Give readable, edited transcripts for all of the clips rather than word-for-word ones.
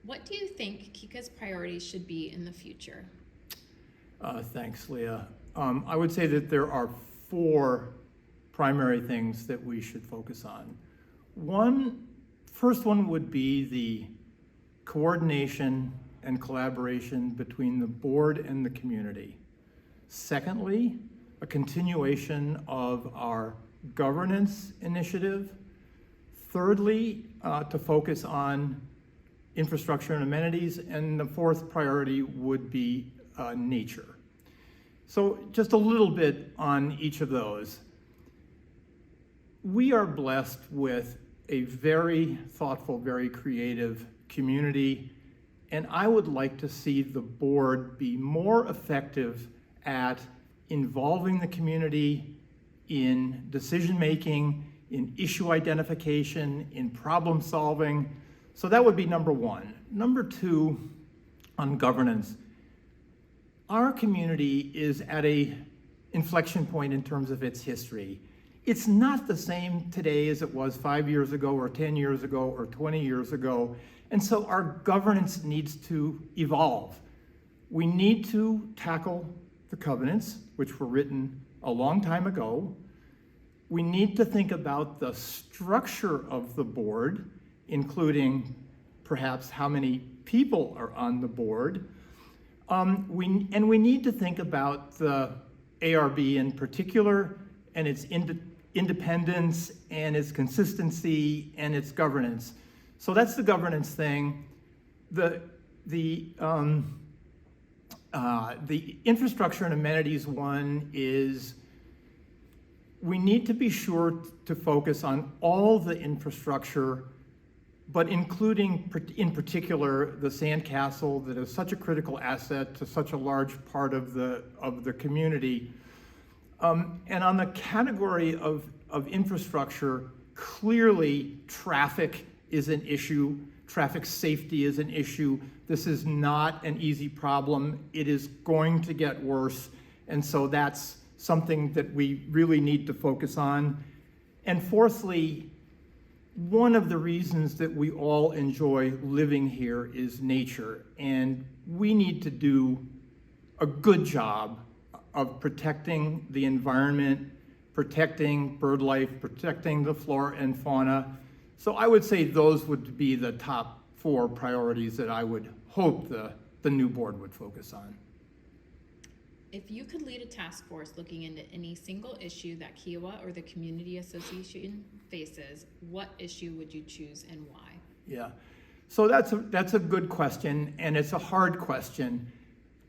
What do you think Kika's priorities should be in the future? Thanks, Leah. I would say that there are four primary things that we should focus on. First one would be the coordination and collaboration between the board and the community. Secondly, a continuation of our governance initiative. Thirdly, to focus on infrastructure and amenities. And the fourth priority would be nature. So just a little bit on each of those. We are blessed with a very thoughtful, very creative community, and I would like to see the board be more effective at involving the community in decision-making, in issue identification, in problem solving. So that would be number one. Number two, on governance. Our community is at a inflection point in terms of its history. It's not the same today as it was 5 years ago or 10 years ago or 20 years ago. And so our governance needs to evolve. We need to tackle the covenants, which were written a long time ago. We need to think about the structure of the board, including perhaps how many people are on the board. We need to think about the ARB in particular and its independence and its consistency and its governance. So that's the governance thing. The infrastructure and amenities one is we need to be sure to focus on all the infrastructure, but including in particular the sandcastle that is such a critical asset to such a large part of the community. And on the category of infrastructure, clearly traffic is an issue. Traffic safety is an issue. This is not an easy problem. It is going to get worse. And so that's something that we really need to focus on. And fourthly, one of the reasons that we all enjoy living here is nature. And we need to do a good job of protecting the environment, protecting bird life, protecting the flora and fauna. So I would say those would be the top four priorities that I would hope the new board would focus on. If you could lead a task force looking into any single issue that Kiowa or the community association faces, what issue would you choose and why? Yeah, so that's a good question, and it's a hard question.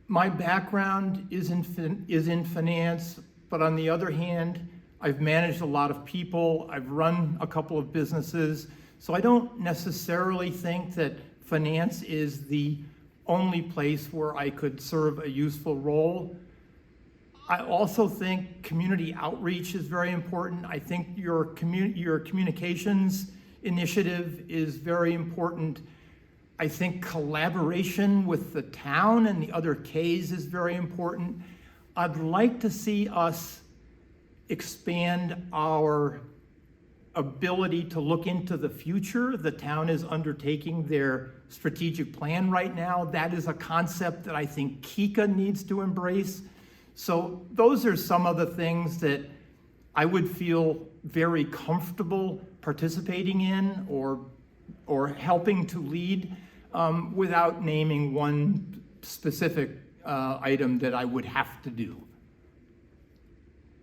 My background is in finance, but on the other hand, I've managed a lot of people. I've run a couple of businesses, so I don't necessarily think that finance is the only place where I could serve a useful role. I also think community outreach is very important. I think your communications initiative is very important. I think collaboration with the town and the other Ks is very important. I'd like to see us expand our ability to look into the future. The town is undertaking their strategic plan right now. That is a concept that I think Kika needs to embrace. So those are some of the things that I would feel very comfortable participating in or helping to lead without naming one specific item that I would have to do.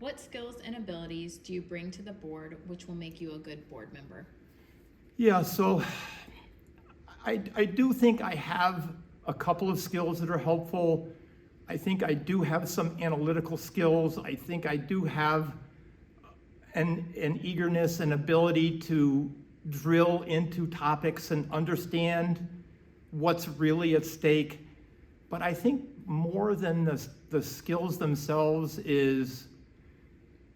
What skills and abilities do you bring to the board which will make you a good board member? Yeah, so I do think I have a couple of skills that are helpful. I think I do have some analytical skills. I think I do have an eagerness and ability to drill into topics and understand what's really at stake. But I think more than the skills themselves is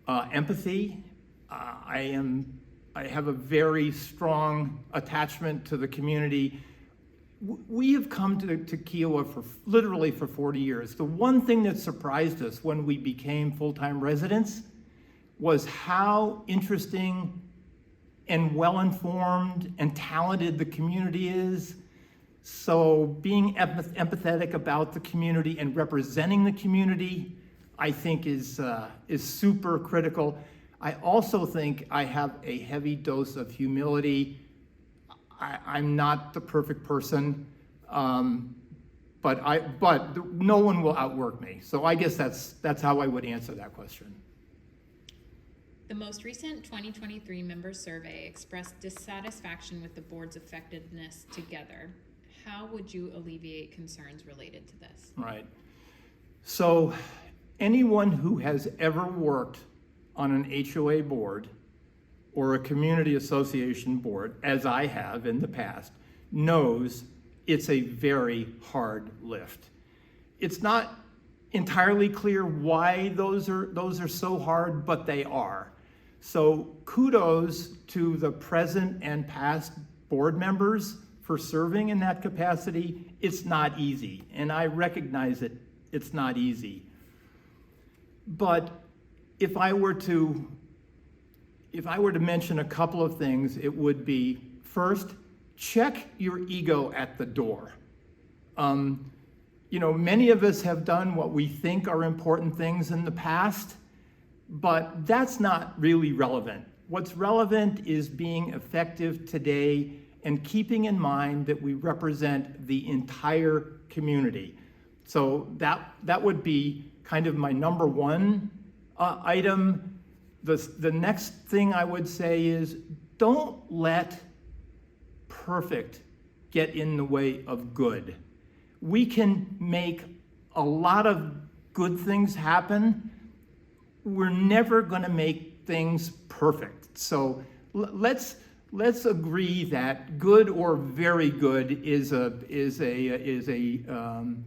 empathy. I have a very strong attachment to the community. We have come to Kiowa literally for 40 years. The one thing that surprised us when we became full-time residents was how interesting and well-informed and talented the community is. So being empathetic about the community and representing the community, I think is super critical. I also think I have a heavy dose of humility. I'm not the perfect person, but no one will outwork me. So I guess that's how I would answer that question. The most recent 2023 member survey expressed dissatisfaction with the board's effectiveness together. How would you alleviate concerns related to this? Right. So anyone who has ever worked on an HOA board or a community association board, as I have in the past, knows it's a very hard lift. It's not entirely clear why those are so hard, but they are. So kudos to the present and past board members for serving in that capacity. It's not easy, and I recognize it's not easy. But if I were to mention a couple of things, it would be, first, check your ego at the door. Many of us have done what we think are important things in the past, but that's not really relevant. What's relevant is being effective today and keeping in mind that we represent the entire community. So that would be kind of my number one item. The next thing I would say is, don't let perfect get in the way of good. We can make a lot of good things happen. We're never going to make things perfect. So let's agree that good or very good is a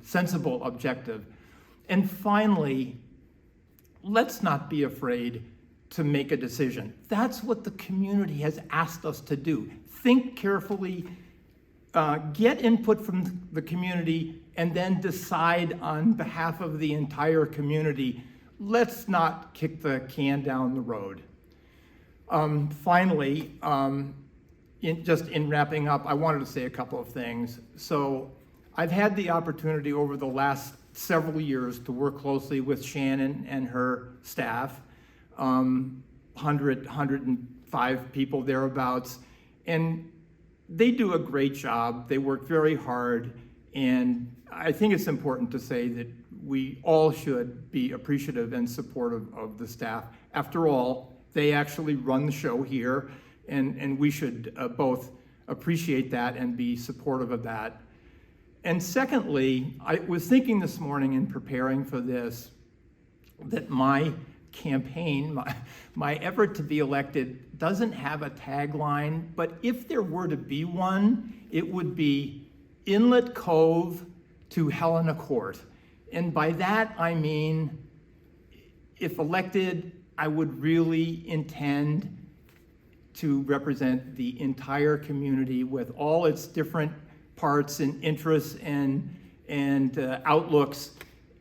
sensible objective. And finally, let's not be afraid to make a decision. That's what the community has asked us to do. Think carefully, get input from the community, and then decide on behalf of the entire community. Let's not kick the can down the road. Finally, in wrapping up, I wanted to say a couple of things. So I've had the opportunity over the last several years to work closely with Shannon and her staff, 105 people thereabouts, and they do a great job. They work very hard, and I think it's important to say that we all should be appreciative and supportive of the staff. After all, they actually run the show here, and we should both appreciate that and be supportive of that. And secondly, I was thinking this morning in preparing for this that my campaign, my effort to be elected doesn't have a tagline, but if there were to be one, it would be Inlet Cove to Helena Court. And by that, I mean, if elected, I would really intend to represent the entire community with all its different parts and interests and outlooks,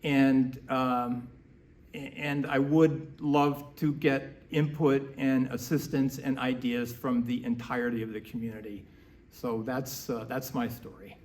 and I would love to get input and assistance and ideas from the entirety of the community. So that's my story.